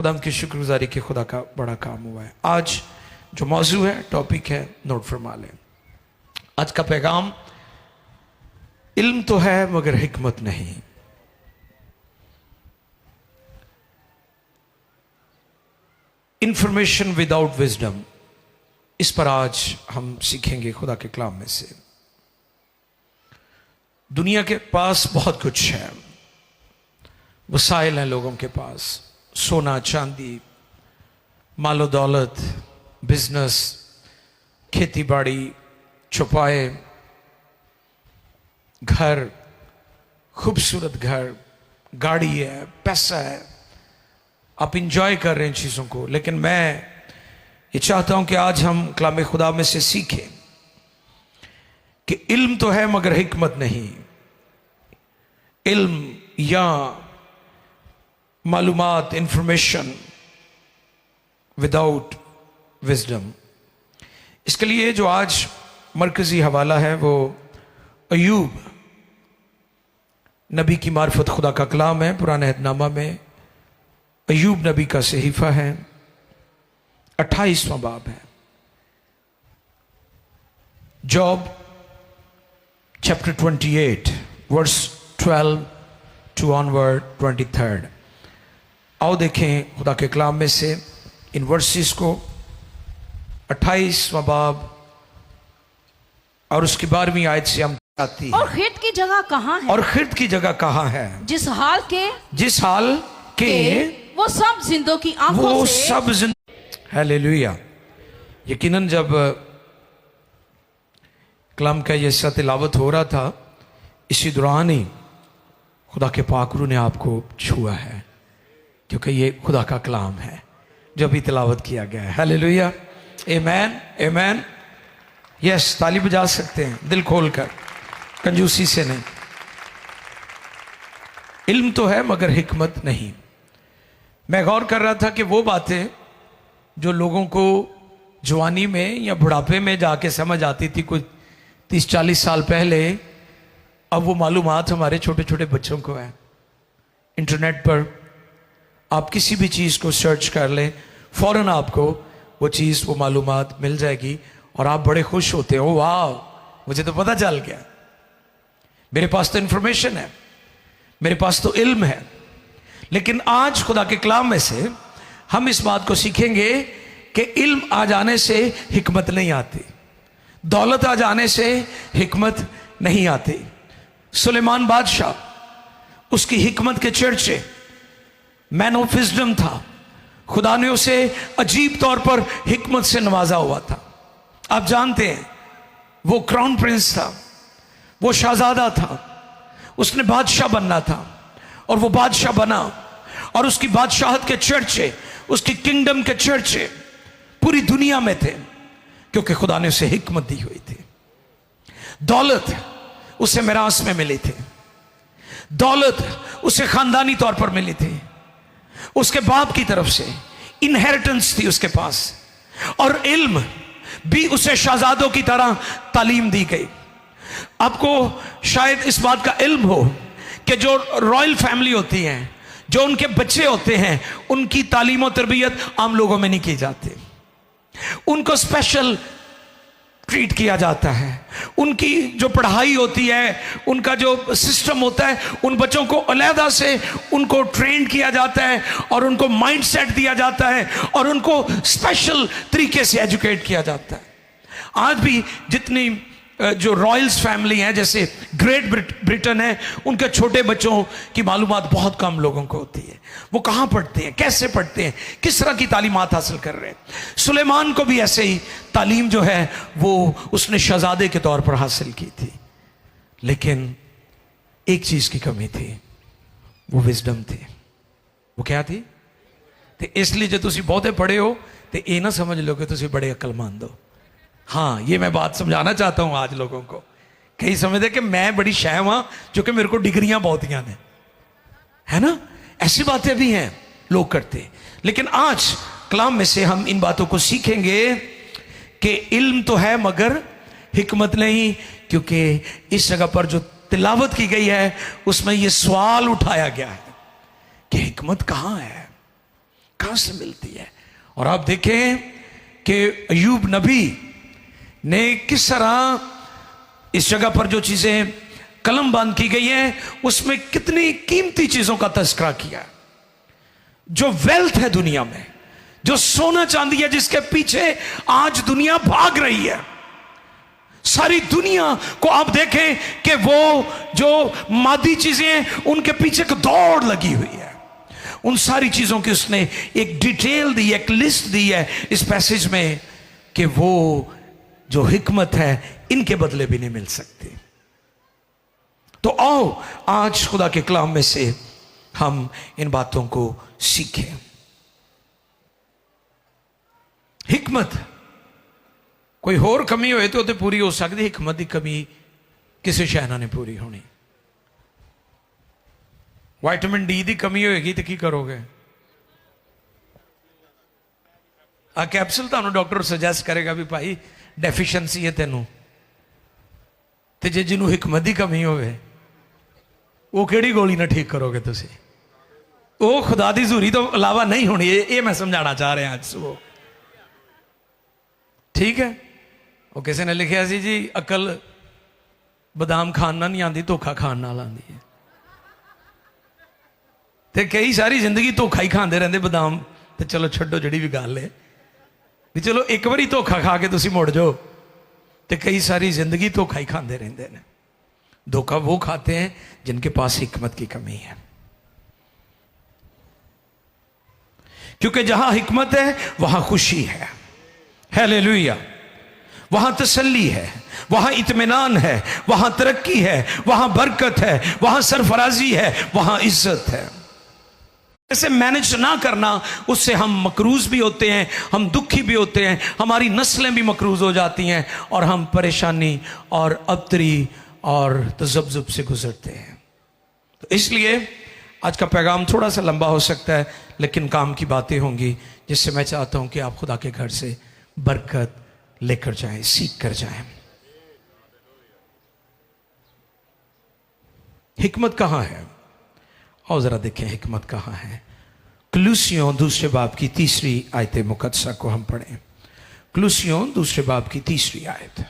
खुदा की शुक्रगुजारी के खुदा का बड़ा काम हुआ है। आज जो मौजू है, टॉपिक है, नोट फरमा लें। आज का पैगाम, इल्म तो है मगर हिकमत नहीं। इंफॉर्मेशन विदाउट विजडम, इस पर आज हम सीखेंगे खुदा के कलाम में से। दुनिया के पास बहुत कुछ है, वसाइल हैं लोगों के पास, सोना चांदी, मालो दौलत, बिजनेस, खेती बाड़ी, छुपाए, घर, खूबसूरत घर, गाड़ी है, पैसा है, आप इंजॉय कर रहे हैं चीज़ों को। लेकिन मैं ये चाहता हूं कि आज हम कलाम खुदा में से सीखें कि इल्म तो है मगर हिकमत नहीं। इल्म या मालूमात, इंफॉर्मेशन विदाउट विजडम। इसके लिए जो आज मरकजी हवाला है वो अय्यूब नबी की मार्फत खुदा का कलाम है। पुराने अहदनामा में अय्यूब नबी का सहीफा है, 28वां बाब है। Job chapter 28 verse 12 to onward 23। आओ देखें खुदा के कलाम में से इन वर्सेस को। 28वां बाब और उसकी 12वीं आयत से हम आती है। और खिर्द की जगह कहाँ है? और खिर्द की जगह कहाँ है? जिस हाल के वो सब जिंदों की आंखों वो से सब हालेलुया। यकीनन जब कलाम का ये सा तिलावत हो रहा था, इसी दौरान ही खुदा के पाक रूह ने आपको छुआ है, क्योंकि ये खुदा का कलाम है जो अभी तिलावत किया गया है। हालेलुया, आमेन, आमेन। यस, ताली बजा सकते हैं दिल खोलकर, कंजूसी से नहीं। इल्म तो है मगर हिकमत नहीं। मैं गौर कर रहा था कि वो बातें जो लोगों को जवानी में या बुढ़ापे में जाके समझ आती थी कुछ 30-40 साल पहले, अब वो मालूमात हमारे छोटे छोटे बच्चों को है। इंटरनेट पर आप किसी भी चीज़ को सर्च कर लें, फौरन आपको वो चीज़, वो मालूमात मिल जाएगी और आप बड़े खुश होते हो, वाह मुझे तो पता चल गया, मेरे पास तो इंफॉर्मेशन है, मेरे पास तो इल्म है। लेकिन आज खुदा के कलाम में से हम इस बात को सीखेंगे कि इल्म आ जाने से हिकमत नहीं आती, दौलत आ जाने से हिकमत नहीं आती। सुलेमान बादशाह, उसकी हिकमत के चर्चे, मैन ऑफ विजडम था। खुदा ने उसे अजीब तौर पर हिकमत से नवाजा हुआ था। आप जानते हैं वो क्राउन प्रिंस था, वो शहजादा था, उसने बादशाह बनना था और वो बादशाह बना। और उसकी बादशाहत के चर्चे, उसकी किंगडम के चर्चे पूरी दुनिया में थे, क्योंकि खुदा ने उसे हिकमत दी हुई थी। दौलत उसे मिरास में मिली थी, दौलत उसे खानदानी तौर पर मिली थी, उसके बाप की तरफ से इनहेरिटेंस थी उसके पास। और इल्म भी उसे शहजादों की तरह तालीम दी गई। आपको शायद इस बात का इल्म हो कि जो रॉयल फैमिली होती हैं, जो उनके बच्चे होते हैं, उनकी तालीम और तरबियत आम लोगों में नहीं की जाती, उनको स्पेशल ट्रीट किया जाता है। उनकी जो पढ़ाई होती है, उनका जो सिस्टम होता है, उन बच्चों को अलहदा से उनको ट्रेन किया जाता है और उनको माइंड सेट दिया जाता है और उनको स्पेशल तरीके से एजुकेट किया जाता है। आज भी जितनी जो रॉयल्स फैमिली हैं, जैसे ग्रेट ब्रिटेन है, उनके छोटे बच्चों की मालूमात बहुत कम लोगों को होती है। वो कहाँ पढ़ते हैं, कैसे पढ़ते हैं, किस तरह की तालीमात हासिल कर रहे हैं। सुलेमान को भी ऐसे ही तालीम जो है वो उसने शहजादे के तौर पर हासिल की थी। लेकिन एक चीज़ की कमी थी, वो विजडम थी। वो क्या थी? तो इसलिए जो तुसी बहुते पढ़े हो तो ये ना समझ लो कि तुसी बड़े अक्लमंद हो। हाँ, ये मैं बात समझाना चाहता हूं आज लोगों को। कई समझते कि मैं बड़ी शैम हाँ, जो कि मेरे को डिग्रियां बहुत हैं, है ना, ऐसी बातें भी हैं, लोग करते। लेकिन आज कलाम में से हम इन बातों को सीखेंगे कि इल्म तो है मगर हिकमत नहीं, क्योंकि इस जगह पर जो तिलावत की गई है उसमें यह सवाल उठाया गया है कि हिकमत कहां है, कहां से मिलती है। और आप देखें कि अय्यूब नबी ने किस तरह इस जगह पर जो चीजें कलम बंद की गई है उसमें कितनी कीमती चीजों का तस्करा किया। जो वेल्थ है दुनिया में, जो सोना चांदी है जिसके पीछे आज दुनिया भाग रही है, सारी दुनिया को आप देखें कि वो जो मादी चीजें उनके पीछे एक दौड़ लगी हुई है। उन सारी चीजों की उसने एक डिटेल दी, एक लिस्ट दी है इस पैसेज में कि वो जो हिकमत है इनके बदले भी नहीं मिल सकती। तो आओ आज खुदा के कलाम में से हम इन बातों को सीखें। हिकमत कोई होर कमी होए तो पूरी हो सकती, हिकमत की कमी किसी शहना ने पूरी होनी। विटामिन डी की कमी होएगी तो की करोगे? आ कैप्सूल तुहानू डॉक्टर सजेस्ट करेगा भी भाई डेफिशिएंसी है तेनू, ते जे जिन्हों हिकमत की कमी होवे वो केड़ी गोली ना ठीक करोगे तुसी? वो खुदा दी हज़ूरी तो अलावा नहीं होनी। ये मैं समझाना चाह रहा आज सुबह, ठीक है। वो किसी ने लिखा सी जी अकल बदाम खान ना नहीं आती, धोखा खान नाल आती है। ते कई सारी जिंदगी धोखा ही खाते रहते बदाम, तो चलो छड्डो जड़ी भी गल है भी चलो एक बारी धोखा खा के तुसी मुड़ जाओ, तो कई सारी जिंदगी धोखा ही खाते रहते हैं। धोखा वो खाते हैं जिनके पास हिकमत की कमी है, क्योंकि जहां हिकमत है वहां खुशी है, हालेलुया। वहां तसल्ली है, वहां इत्मीनान है, वहां तरक्की है, वहां बरकत है, वहां सरफराजी है, वहां इज्जत है। ऐसे मैनेज ना करना, उससे हम मकरूज भी होते हैं, हम दुखी भी होते हैं, हमारी नस्लें भी मकरूज हो जाती हैं और हम परेशानी और अबतरी और तजब्जुब से गुजरते हैं। तो इसलिए आज का पैगाम थोड़ा सा लंबा हो सकता है, लेकिन काम की बातें होंगी जिससे मैं चाहता हूं कि आप खुदा के घर से बरकत लेकर जाएं, सीख कर जाएं। हिकमत कहां है? और जरा देखें हिकमत कहां है। कुलुसियों दूसरे बाब की 3री आयत मुकद्दसा को हम पढ़ें। कुलुसियों दूसरे बाब की 3री आयत।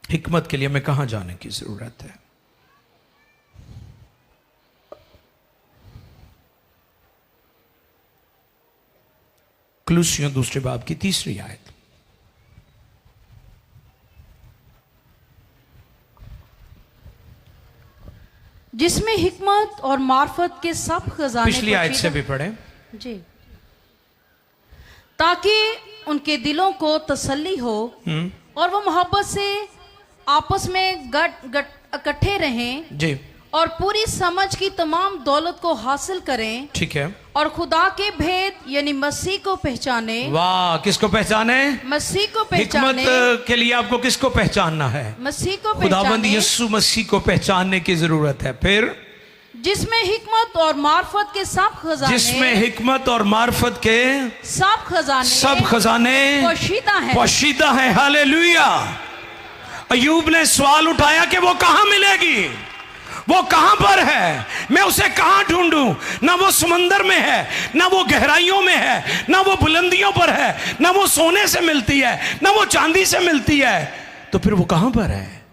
हिकमत के लिए हमें कहां जाने की जरूरत है? कुलुसियों दूसरे बाब की 3री आयत। जिसमें हिकमत और मार्फत के सब खजाने पिछली आयत से भी पढ़े जी, ताकि उनके दिलों को तसल्ली हो और वो मोहब्बत से आपस में इकट्ठे रहें जी, और पूरी समझ की तमाम दौलत को हासिल करें। ठीक है। और खुदा के भेद यानी मसीह को पहचाने। वाह, किसको पहचाने? मसीह को पहचाने। हिकमत के लिए आपको किसको पहचानना है? मसीह को खुदाबंद पहचाने। यीशु मसीह को पहचानने की जरूरत है। फिर जिसमें हिकमत और मार्फत के सब खजाने, जिसमें हिकमत और मार्फत के सब खजाने पोशीदा है। हालेलुया। अय्यूब ने सवाल उठाया कि वो कहां मिलेगी, वो कहां पर है, मैं उसे कहां ढूंढूं? ना वो समंदर में है, ना वो गहराइयों में है, ना वो बुलंदियों पर है, ना वो सोने से मिलती है, ना वो चांदी से मिलती है, तो फिर वो कहां पर है?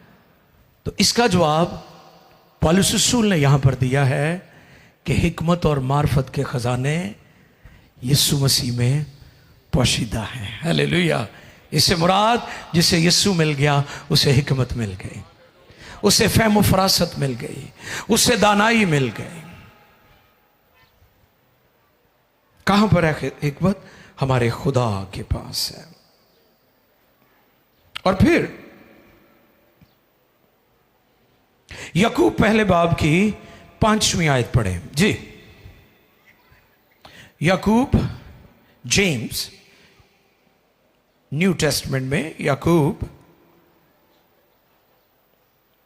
तो इसका जवाब पौलुस रसूल ने यहां पर दिया है कि हिकमत और मार्फत के खजाने यीशु मसीह में पोशीदा हैं। हालेलुया। इससे मुराद जिसे यीशु मिल गया उसे हिकमत मिल गई, उसे फहम व फरासत मिल गई, उसे दानाई मिल गई। कहां पर है हिकमत? हमारे खुदा के पास है। और फिर याकूब पहले बाब की 5वीं आयत पढ़े जी। याकूब, जेम्स, न्यू टेस्टमेंट में याकूब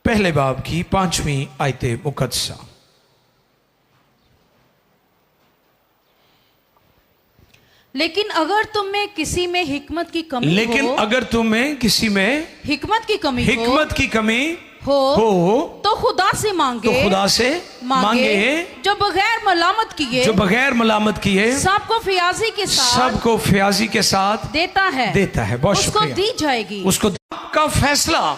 पहले बाब की 5वीं आयत मुकद्दसा। लेकिन अगर तुम में किसी में हिकमत की कमी लेकिन हो, अगर तुम्हें किसी में हिकमत की कमी हिकमत की कमी हो तो खुदा से मांगे, तो खुदा से मांगे जो बगैर मलामत किए, जो बगैर मलामत किए सबको फयाजी के साथ, सबको फयाजी के साथ देता है, देता है। बहुत उसको शुक्रिया। दी जाएगी। उसको का फैसला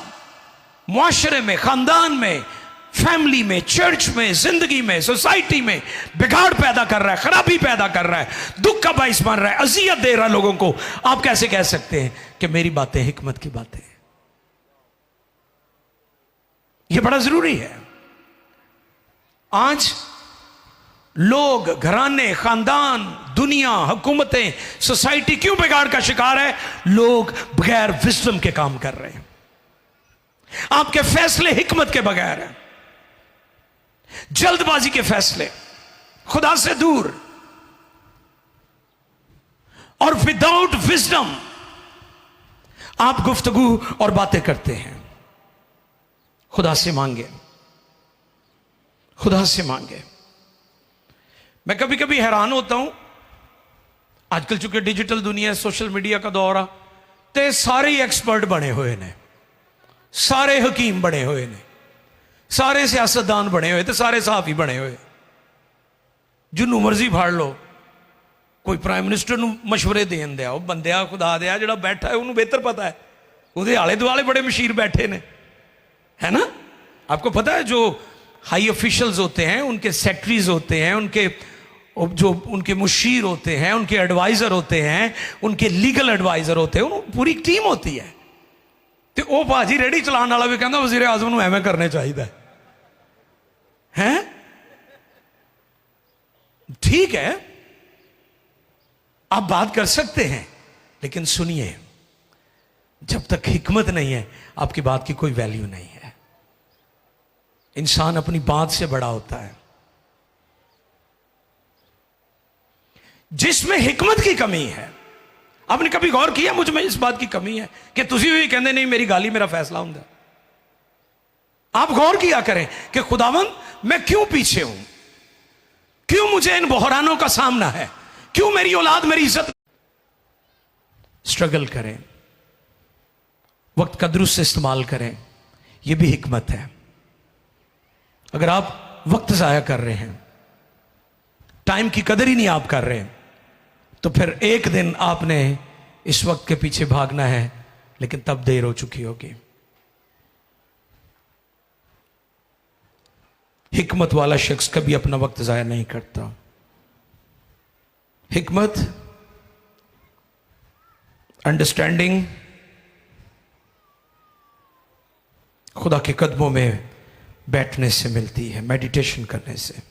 मुआशरे में, खानदान में, फैमिली में, चर्च में, जिंदगी में, सोसाइटी में बिगाड़ पैदा कर रहा है, खराबी पैदा कर रहा है, दुख का बाइस बन रहा है, अजियत दे रहा है लोगों को। आप कैसे कह सकते हैं कि मेरी बातें हिकमत की बातें हैं? यह बड़ा जरूरी है। आज लोग, घराने, खानदान, दुनिया, हुकूमतें, सोसाइटी क्यों बिगाड़ का शिकार है? लोग बगैर विजडम के काम कर रहे हैं। आपके फैसले हिकमत के बगैर हैं, जल्दबाजी के फैसले, खुदा से दूर और विदाउट विजडम आप गुफ्तगू और बातें करते हैं। खुदा से मांगे, खुदा से मांगे। मैं कभी कभी हैरान होता हूं, आजकल चूंकि डिजिटल दुनिया, सोशल मीडिया का दौर आ, ते सारे ही एक्सपर्ट बने हुए ने, सारे हकीम बने हुए ने, सारे सियासतदान बने हुए, तो सारे सहाफी बने हुए। जिन्हों मर्जी फाड़ लो, कोई प्राइम मिनिस्टर नूं मशवरे देन दिया, वो बंदिया खुदा दिया जिहड़ा बैठा है उन्होंने बेहतर पता है, उहदे आले दुआले बड़े मशीर बैठे ने, है ना? आपको पता है जो हाई ऑफिशियल्स होते हैं, उनके सेक्रेटरीज होते हैं, उनके जो उनके मुशीर होते हैं, उनके एडवाइजर होते हैं, उनके लीगल एडवाइजर होते हैं, पूरी टीम होती है। तो वह भाजी रेडी चलाने वाला भी कहता वजीर आजम नूं एवें करने चाहिए है। ठीक है, आप बात कर सकते हैं, लेकिन सुनिए, जब तक हिकमत नहीं है आपकी बात की कोई वैल्यू नहीं है। इंसान अपनी बात से बड़ा होता है। जिसमें हिकमत की कमी है, आपने कभी गौर किया मुझ में इस बात की कमी है कि तुसी भी कहते नहीं मेरी गाली मेरा फैसला होंगे। आप गौर किया करें कि खुदावंद मैं क्यों पीछे हूं, क्यों मुझे इन बहरानों का सामना है, क्यों मेरी औलाद मेरी इज्जत। स्ट्रगल करें, वक्त का दुरुस्त इस्तेमाल करें, यह भी हिकमत है। अगर आप वक्त जाया कर रहे हैं, टाइम की कदर ही नहीं आप कर रहे हैं, तो फिर एक दिन आपने इस वक्त के पीछे भागना है, लेकिन तब देर हो चुकी होगी। हिकमत वाला शख्स कभी अपना वक्त जाया नहीं करता। हिकमत, अंडरस्टैंडिंग खुदा के कदमों में बैठने से मिलती है, मेडिटेशन करने से।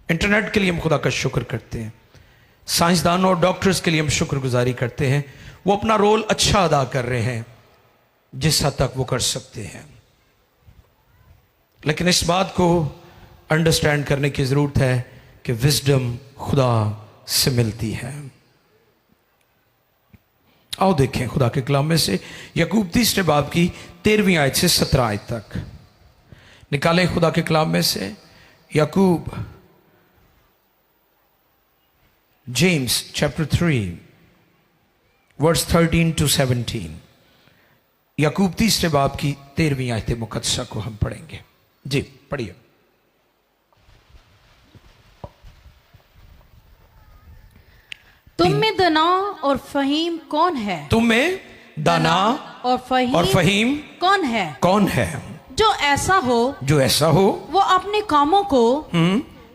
इंटरनेट के लिए हम खुदा का शुक्र करते हैं, साइंसदानों और डॉक्टर्स के लिए हम शुक्रगुजारी करते हैं, वो अपना रोल अच्छा अदा कर रहे हैं जिस हद तक वो कर सकते हैं। लेकिन इस बात को अंडरस्टैंड करने की ज़रूरत है कि विजडम खुदा से मिलती है। आओ देखें खुदा के कलाम में से याकूब 3 बाब की 13वीं आयत से 17 आयत तक। निकालें खुदा के कलाम में से याकूब, जेम्स चैप्टर 3 वर्स 13 to 17। याकूब 3 बाब की 13वीं आयत मुकद्दसा को हम पढ़ेंगे। जी पढ़िए। तुम में दाना और फहीम कौन है? तुम में दाना और फहीम कौन है? कौन है? जो ऐसा हो, जो ऐसा हो वो अपने कामों को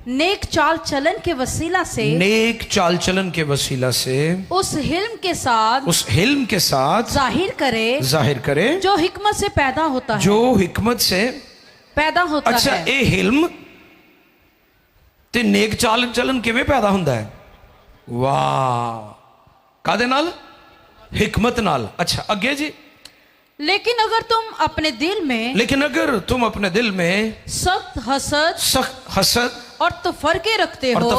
नेक चाल चलन के वसीला से, नेक चाल चलन के वसीला से उस हिल्म के साथ जाहिर करे जो हिकमत से पैदा होता है, जो हिकमत से पैदा होता अच्छा, है। ए हिल्म ते नेक चाल चलन किवें पैदा हुंदा है? वाह, कादे नाल? हिकमत नाल। अच्छा अगे जी। लेकिन अगर तुम अपने दिल में सख्त हसद और तफरके रखते हो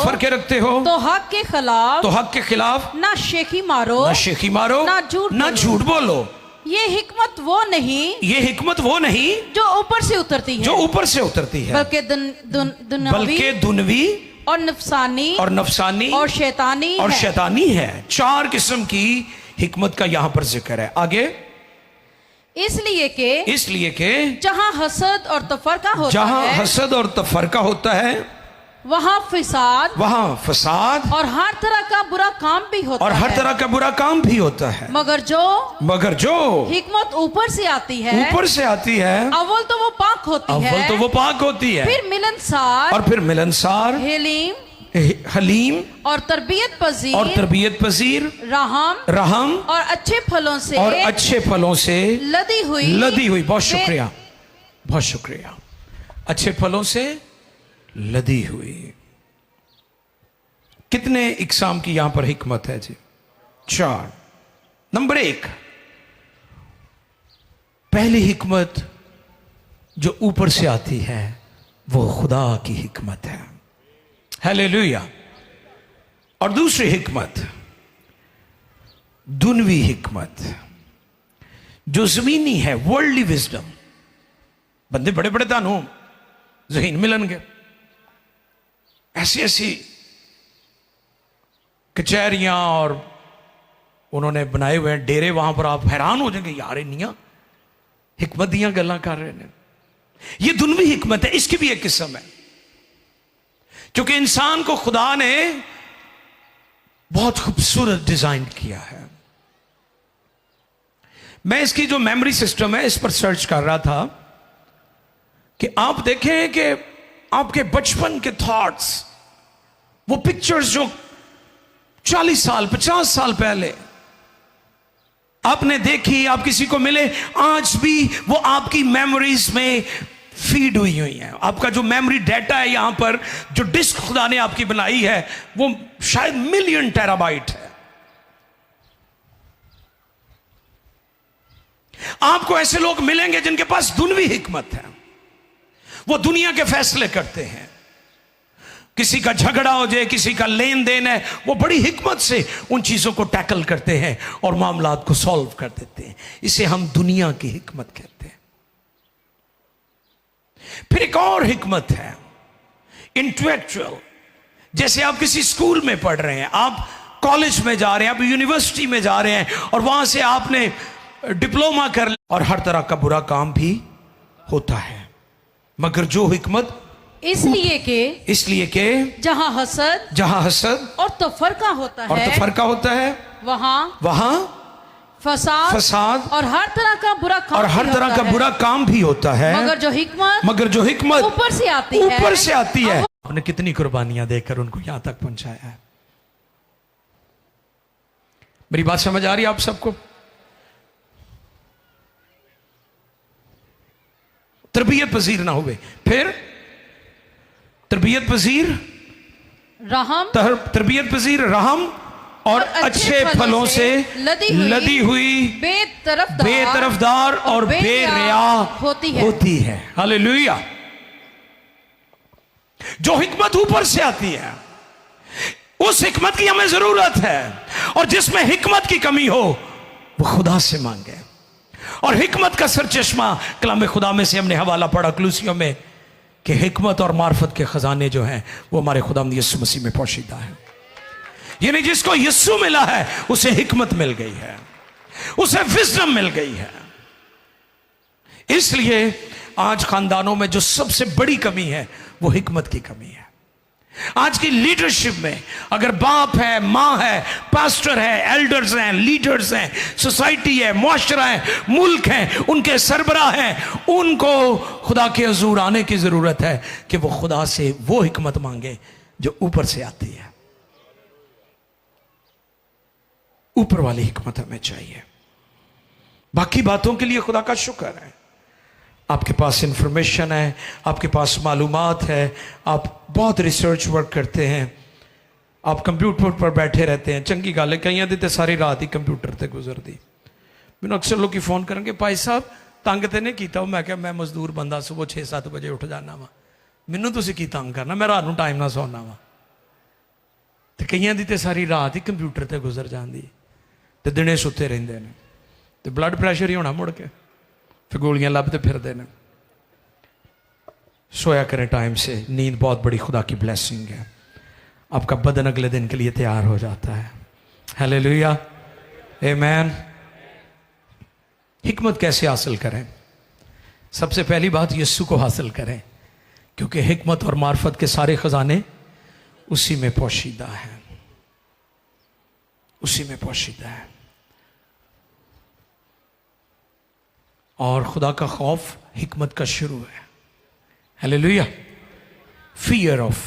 तो हक के खिलाफ ना शेखी मारो ना झूठ बोलो। ये हिकमत वो नहीं जो ऊपर से उतरती है, बल्कि दुनवी और नफसानी और शैतानी है। 4 किस्म की हिकमत का यहां पर जिक्र है। आगे, इसलिए के जहां हसद और तफरका होता है, हसद और तफरका होता है, वहां फसाद और हर तरह का बुरा काम भी होता है। हर तरह का बुरा काम भी होता है। मगर जो हिकमत ऊपर से आती है, अव्वल तो वो पाक होती है, फिर मिलनसार, हलीम और तरबियत पजीर, रहम और अच्छे फलों से लदी हुई। बहुत शुक्रिया। अच्छे फलों से लदी हुई। कितने इकसाम की यहां पर हिकमत है जी? 4। नंबर 1, पहली हिकमत जो ऊपर से आती है वो खुदा की हिकमत है। हालेलुया। और दूसरी हिकमत दुनवी हिकमत जो जमीनी है, वर्ल्डली विजडम। बंदे बड़े बड़े दान हो, जहीन मिलनगे, ऐसी कचहरियां और उन्होंने बनाए हुए हैं डेरे, वहां पर आप हैरान हो जाएंगे, यार इन्नियां हिकमत दियां गल्लां कर रहे हैं। ये दुनवी हिकमत है। इसकी भी एक किस्म है, क्योंकि इंसान को खुदा ने बहुत खूबसूरत डिजाइन किया है। मैं इसकी जो मेमोरी सिस्टम है इस पर सर्च कर रहा था कि आप देखें कि आपके बचपन के थॉट्स, वो पिक्चर्स जो 40 साल 50 साल पहले आपने देखी, आप किसी को मिले, आज भी वो आपकी मेमोरीज में फीड हुई है। आपका जो मेमोरी डेटा है, यहां पर जो डिस्क खुदा ने आपकी बनाई है, वो शायद मिलियन टेराबाइट है। आपको ऐसे लोग मिलेंगे जिनके पास दुनवी हिकमत है। वो दुनिया के फैसले करते हैं। किसी का झगड़ा हो जाए, किसी का लेन देन है, वो बड़ी हिकमत से उन चीजों को टैकल करते हैं और मामलात को सॉल्व कर देते हैं। इसे हम दुनिया की हिकमत कहते हैं। फिर एक और हिकमत है, इंटेलेक्चुअल। जैसे आप किसी स्कूल में पढ़ रहे हैं, आप कॉलेज में जा रहे हैं, आप यूनिवर्सिटी में जा रहे हैं और वहां से आपने डिप्लोमा कर लिया, और हर तरह का बुरा काम भी होता है। मगर जो हिकमत इसलिए के जहां हसद और तफरका होता है, वहां फसाद और हर तरह का बुरा काम भी होता है। मगर जो हिकमत ऊपर से आती है, आपने कितनी कुर्बानियां देकर उनको यहां तक पहुंचाया है। मेरी बात समझ आ रही है आप सबको? तरबियत पजीर ना हुए, फिर तरबियत पजीर रहम और अच्छे फलों से लदी हुई, बेतरफदार और बेरिया होती है। हालेलुया। जो हिकमत ऊपर से आती है, उस हिकमत की हमें जरूरत है, और जिसमें हिकमत की कमी हो वो खुदा से मांगे। और हिकमत का सरचश्मा कलाम खुदा में से हमने हवाला पढ़ा कुलूसियों में कि हिकमत और मार्फत के खजाने जो हैं वो हमारे खुदावंद यीशु मसीह में पोशीदा है। यानी जिसको यीशु मिला है उसे हिकमत मिल गई है, उसे विजडम मिल गई है। इसलिए आज खानदानों में जो सबसे बड़ी कमी है वो हिकमत की कमी है। आज की लीडरशिप में अगर बाप है, मां है, पास्टर है, एल्डर्स हैं, लीडर्स हैं, सोसाइटी है, मुआशरा है, मुल्क है, उनके सरबराह हैं, उनको खुदा के हुजूर आने की जरूरत है कि वो खुदा से वो हिकमत मांगे जो ऊपर से आती है। ऊपर वाली हिकमत हमें चाहिए। बाकी बातों के लिए खुदा का शुक्र है, आपके पास इंफॉर्मेशन है, आपके पास मालूमात है, आप बहुत रिसर्च वर्क करते हैं, आप कंप्यूटर पर बैठे रहते हैं। चंगी गल है, कई दिन तो सारी रात ही कंप्यूटर से गुजरती। मैंने अक्सर लोग फोन करेंगे, भाई साहब तंग तो नहीं किया? मैं क्या, मैं मजदूर बंदा, सुबह 6-7 बजे उठ जाना वा, मैनू तुसीं की तंग करना, मैं रात को टाइम ना सोना वा। तो कई दी तो सारी रात ही कंप्यूटर से गुजर जाती, तो दिने सुते रहिंदे ने, तो ब्लड प्रैशर ही होना मुड़ के, फिर गोलियां लभते फिरते हैं। सोया करें टाइम से, नींद बहुत बड़ी खुदा की ब्लेसिंग है। आपका बदन अगले दिन के लिए तैयार हो जाता है। हालेलुया, आमेन। हिकमत कैसे हासिल करें? सबसे पहली बात, यीशु को हासिल करें, क्योंकि हिकमत और मार्फत के सारे खजाने उसी में पोशीदा हैं, उसी में पोशीदा है। और खुदा का खौफ हिकमत का शुरू है। हालेलुया। फियर ऑफ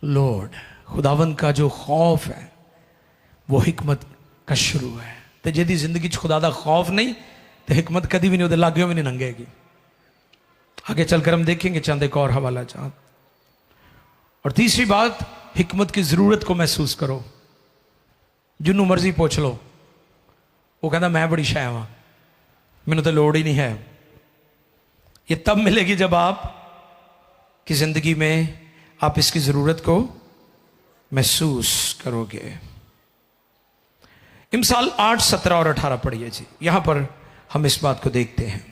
लॉर्ड, खुदावंद का जो खौफ है वो हिकमत का शुरू है। तो यदि जिंदगी च खुदा दा खौफ नहीं तो हिकमत कभी भी नहीं उधर लागू भी नहीं लंघेगी। आगे चलकर हम देखेंगे चंद एक और हवाला चांद। और तीसरी बात, हिकमत की जरूरत को महसूस करो। जिन्हों मर्जी पूछ लो, वो कहता मैं बड़ी शै हाँ, मैनू तो लोड़ ही नहीं है। ये तब मिलेगी जब आप की जिंदगी में आप इसकी जरूरत को महसूस करोगे। इमसाल 8, 17 और 18 पढ़िए जी। यहां पर हम इस बात को देखते हैं।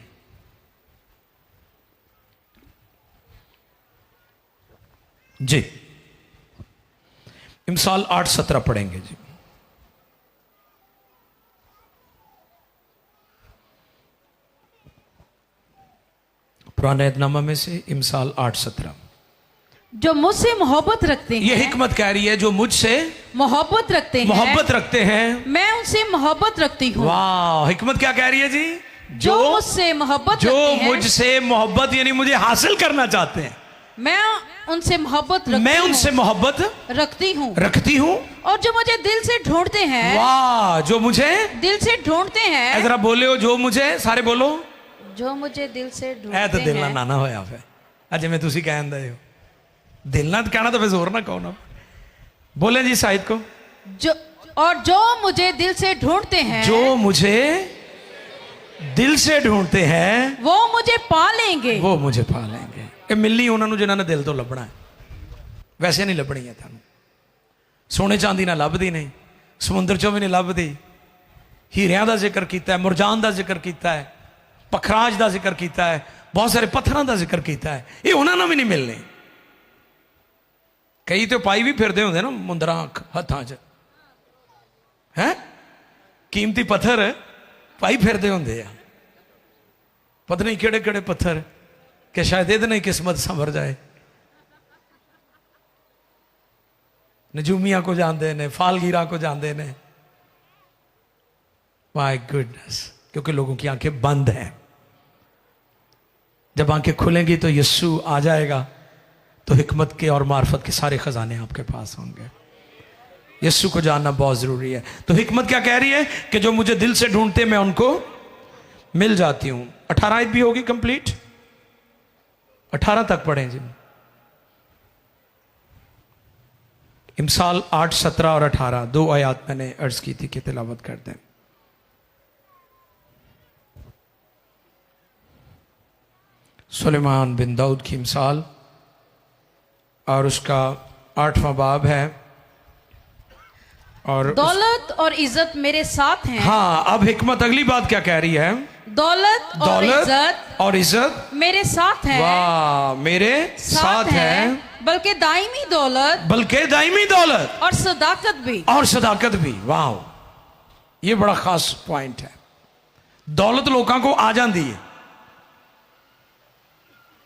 जी, इमसाल 8, 17 पढ़ेंगे जी। पुराने ऐतनामा में से इमसाल 8, 17। जो मुझसे मोहब्बत रखते हैं, ये हिकमत कह रही है, जो मुझसे मोहब्बत रखते हैं, मोहब्बत रखते हैं, मैं उनसे मोहब्बत रखती हूँ। वाह, हिकमत क्या कह रही है जी? जो मुझसे मोहब्बत जो रखते हैं, मुझसे मोहब्बत यानी मुझे हासिल करना चाहते हैं, मैं उनसे मोहब्बत रखती मैं हूँ, उनसे मोहब्बत रखती हूँ। और जो मुझे दिल से ढूंढते हैं, वाह, जो मुझे दिल से ढूंढते हैं, जरा बोले हो, जो मुझे, सारे बोलो, जो मुझे दिल से ऐ तो ढूंढते दिल ना हैं। नाना होया फे अजे मैं तुसी कहंदे हो दिल ना कहना तो फिर जोर ना कहो ना। बोले जी साहिद को, जो मुझे दिल से ढूंढते हैं, जो मुझे दिल से ढूंढते हैं, वो मुझे पा लेंगे। वो मुझे पा लेंगे। ये मिलनी उन्होंने जिन्होंने दिल तो लभना है, वैसे नहीं लभनी है। थानू सोने चांदी ना लभदी नहीं, समुद्र चों भी नहीं लभदी। हीरियां का जिक्र किया है, मुरजान का जिक्र किया है, पखराज का जिक्र किया है, बहुत सारे पत्थरों का जिक्र किया है। ये उन्होंने भी नहीं मिलने। कई तो पाई भी फिरते होंगे ना मुंदरा हथां च, हैं कीमती पत्थर पाई फिरते होंगे आ। पता नहीं केड़े केड़े पत्थर कि शायद ये नहीं किस्मत संवर जाए। नजूमिया को जानते ने, फालगीरा को जानते ने। माय गुडनेस, क्योंकि लोगों की आंखें बंद हैं। जब आंखें खुलेंगी तो यीशु आ जाएगा, तो हिकमत के और मार्फत के सारे खजाने आपके पास होंगे। यीशु को जानना बहुत जरूरी है। तो हिकमत क्या कह रही है कि जो मुझे दिल से ढूंढते मैं उनको मिल जाती हूं। 18 आयत भी होगी कंप्लीट, 18 तक पढ़ें जी। इमसाल 8, 17 और 18 दो आयत मैंने अर्ज की थी कि तिलावत कर दें। सुलेमान बिन दाऊद की इमसाल और उसका 8वां बाब है। और दौलत और इज्जत मेरे साथ हैं। हाँ, अब हिकमत अगली बात क्या कह रही है? दौलत और इज्जत मेरे साथ है। वाह, मेरे साथ है, बल्कि दायमी दौलत, और सदाकत भी। वाह, ये बड़ा खास पॉइंट है। दौलत लोगों को आ जाती है।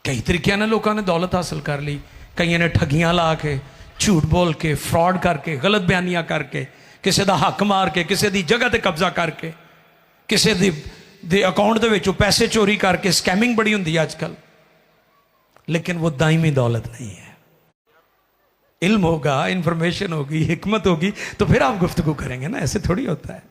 कई तरीके ने लोगों ने दौलत हासिल कर ली। कई ने ठगियां ला के, झूठ बोल के, फ्रॉड करके, गलत बयानियां करके, किसी का हक मार के, किसी की जगह पर कब्जा करके, किसी दे अकाउंट दे विचों पैसे चोरी करके स्कैमिंग बड़ी होंदी है आजकल। लेकिन वो दायमी दौलत नहीं है। इल्म होगा, इंफॉर्मेशन होगी, हिकमत होगी तो फिर आप गुफ्तगू करेंगे ना, ऐसे थोड़ी होता है।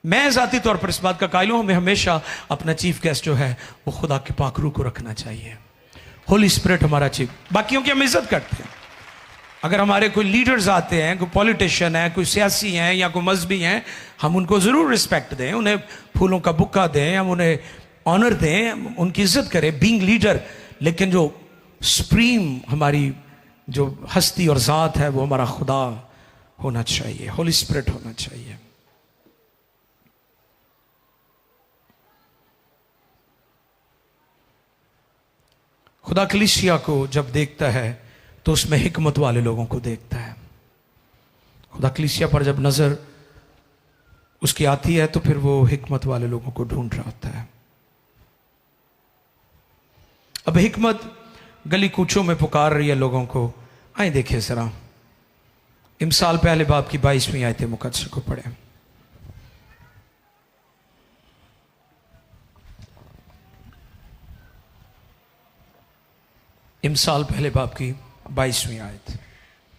मैं जाती तौर पर इस बात का कायल हूं, हमें हमेशा अपना चीफ गेस्ट जो है वो खुदा के पाक रूह को रखना चाहिए। होली स्पिरिट हमारा चीफ। बाकियों की हम इज्जत करते हैं। अगर हमारे कोई लीडर्स आते हैं, कोई पॉलिटिशियन है, कोई सियासी हैं या कोई मजहबी हैं, हम उनको ज़रूर रिस्पेक्ट दें, उन्हें फूलों का बुक्का दें, हम उन्हें ऑनर दें, उनकी इज्जत करें बीइंग लीडर। लेकिन जो सुप्रीम हमारी जो हस्ती और ज़ात है वो हमारा खुदा होना चाहिए, होली स्पिरिट होना चाहिए। खुदा कलीसिया को जब देखता है तो उसमें हिकमत वाले लोगों को देखता है। खुदा कलीसिया पर जब नजर उसकी आती है तो फिर वो हिकमत वाले लोगों को ढूंढ रहा होता है। अब हिकमत गली कूचों में पुकार रही है लोगों को। आए देखिए जरा इमसाल पहले बाब की 22वीं आयत मुकद्दस को पढ़े। इमसाल पहले बाब की 22वीं आयत।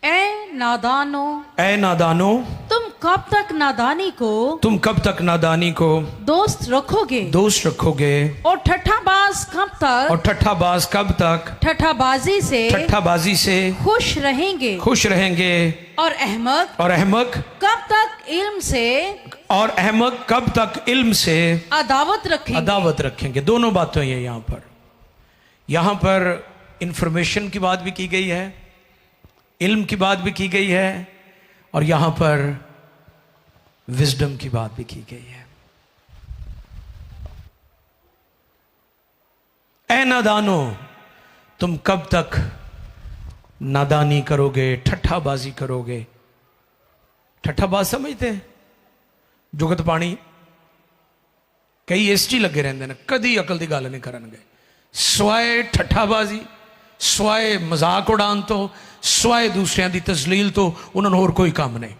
ए नादानो, ए नादानो, तुम कब तक नादानी को तुम कब तक नादानी को दोस्त रखोगे, दोस्त रखोगे, और ठट्ठाबाज कब तक, और ठट्ठाबाज कब तक ठट्ठाबाजी से ठट्ठाबाजी से खुश रहेंगे, खुश रहेंगे, और अहमक और अहमक कब तक इल्म से, और अहमक कब तक इल्म से अदावत रखेंगे। अदावत रखेंगे। दोनों बातें हैं यहां पर इंफॉर्मेशन की बात भी की गई है, इल्म की बात भी की गई है, और यहां पर विजडम की बात भी की गई है। ऐ नादानो, तुम कब तक नादानी करोगे, ठट्ठाबाजी करोगे। ठट्ठाबाज समझते हैं? जुगत पानी कई एसटी लगे रहंदे ने, कदी अकल दी गल नहीं करनगे, स्वाए ठट्ठाबाजी, स्वाए मजाक उड़ान तो, स्वाए दूसरिਆਂ ਦੀ तजलील तो उन्होंने और कोई काम नहीं।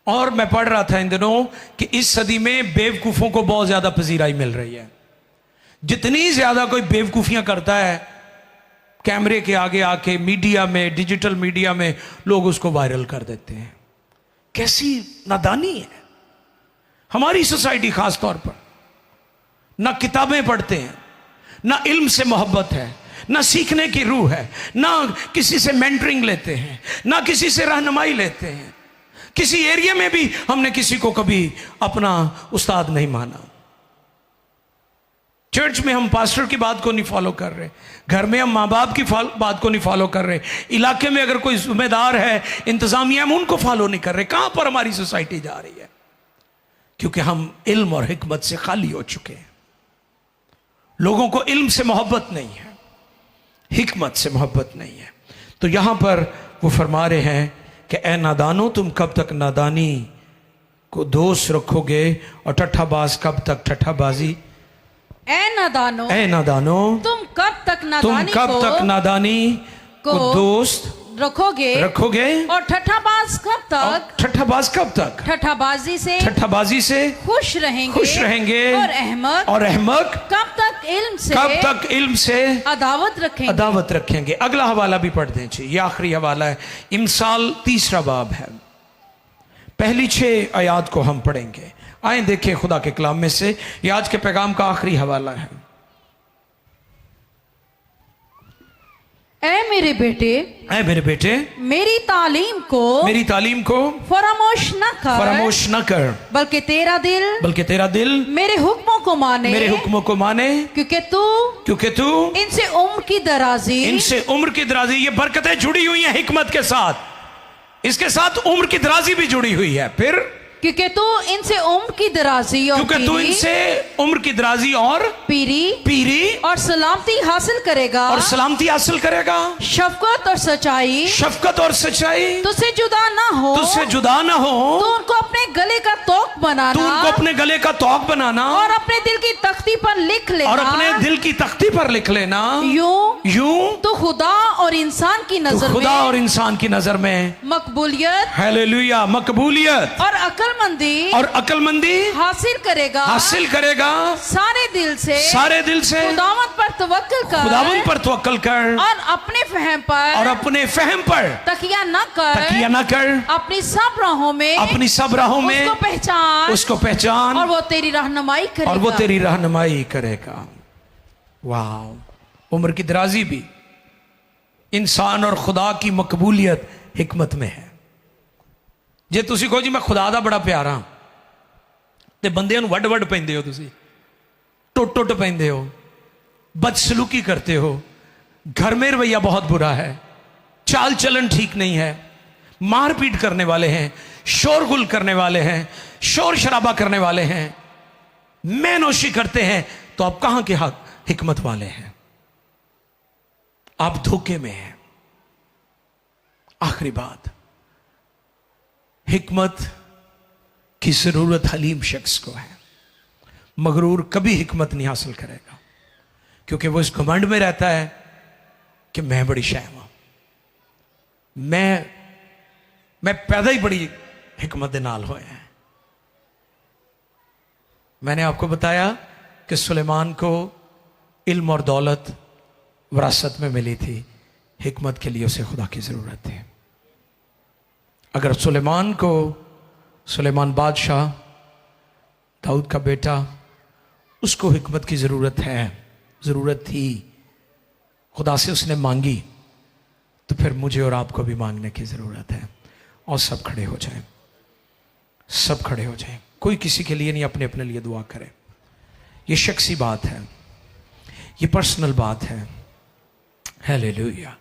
और मैं पढ़ रहा था इन दिनों कि इस सदी में बेवकूफों को बहुत ज्यादा पजीराई मिल रही है। जितनी ज्यादा कोई बेवकूफियां करता है कैमरे के आगे आके, मीडिया में, डिजिटल मीडिया में लोग उसको वायरल कर देते हैं। कैसी नादानी है हमारी सोसाइटी। खास तौर पर ना किताबें पढ़ते हैं, ना इल्म से मोहब्बत है, ना सीखने की रूह है, ना किसी से मेंटरिंग लेते हैं, ना किसी से रहनुमाई लेते हैं। किसी एरिया में भी हमने किसी को कभी अपना उस्ताद नहीं माना। चर्च में हम पास्टर की बात को नहीं फॉलो कर रहे, घर में हम माँ बाप की बात को नहीं फॉलो कर रहे, इलाके में अगर कोई जिम्मेदार है, इंतजामिया, हम उनको फॉलो नहीं कर रहे। कहां पर हमारी सोसाइटी जा रही है? क्योंकि हम इल्म और हिकमत से खाली हो चुके हैं। लोगों को इल्म से मोहब्बत नहीं है, हिकमत से मोहब्बत नहीं है। तो यहां पर वो फरमा रहे हैं कि ए नादानो, तुम कब तक नादानी को दोस्त रखोगे, और ठट्ठाबाज कब तक ठट्ठाबाजी। ए नादानो, ए नादानो, तुम कब तक तुम नादानी कब तक नादानी को दोस्त रखोगे, और ठट्ठाबाज कब और तक, ठट्ठाबाज कब तक ठट्ठाबाजी से ठट्ठाबाजी से खुश रहेंगे, और अहमक कब तक इल्म से अदावत रखेंगे। अदावत रखेंगे। अगला हवाला भी पढ़ दें। ये आखिरी हवाला है, इमसाल 3 बाब है। पहली 6 आयात को हम पढ़ेंगे। आए देखें खुदा के कलाम में से, ये आज के पैगाम का आखिरी हवाला है। ऐ मेरे बेटे, मेरी तालीम को फरामोश न कर, बल्कि तेरा दिल मेरे हुक्मों को माने, क्योंकि तू इनसे उम्र की दराजी, ये बरकतें जुड़ी हुई हैं हिकमत के साथ, इसके साथ उम्र की दराजी भी जुड़ी हुई है। फिर क्योंकि तू इनसे उम्र की दराजी और पीरी और सलामती हासिल करेगा, शफकत और सच्चाई तुझसे जुदा ना हो, तो उनको अपने गले का तोक बनाना, और अपने दिल की तख्ती पर लिख लेना, यूं तो खुदा और इंसान की नजर में मकबूलियत, हालेलुया, मकबूलियत और अकलमंदी हासिल करेगा सारे दिल से खुदावंद पर तवक्कुल कर, और अपने फहम पर तकिया न कर, अपनी सब राहों में उसको पहचान, और वो तेरी रहनुमाई करेगा। वाह, उम्र की दराजी भी इंसान और खुदा की मकबूलियत हिकमत में है। जे तुसी कहो जी मैं खुदा दा बड़ा प्यारा हां, ते बंदे नूं वड पैंदे हो, तुसी टुट पैंदे हो, बदसलूकी करते हो, घर में रवैया बहुत बुरा है, चाल चलन ठीक नहीं है, मारपीट करने वाले हैं, शोरगुल करने वाले हैं, शोर शराबा करने वाले हैं, मैनोशी करते हैं, तो आप कहां के हिकमत वाले हैं? आप धोखे में हैं। आखिरी बात, हिकमत की जरूरत हलीम शख्स को है। मगरूर कभी हिकमत नहीं हासिल करेगा, क्योंकि वो इस घमंड में रहता है कि मैं बड़ी शय हूं, मैं पैदा ही बड़ी हिकमत दे नाल होया है। मैंने आपको बताया कि सुलेमान को इल्म और दौलत विरासत में मिली थी, हिकमत के लिए उसे खुदा की जरूरत थी। अगर सुलेमान बादशाह, दाऊद का बेटा, उसको हिकमत की जरूरत थी, खुदा से उसने मांगी, तो फिर मुझे और आपको भी मांगने की जरूरत है। और सब खड़े हो जाएं, सब खड़े हो जाएं, कोई किसी के लिए नहीं, अपने अपने लिए दुआ करें। ये शख्सी बात है, ये पर्सनल बात है। हालेलुया।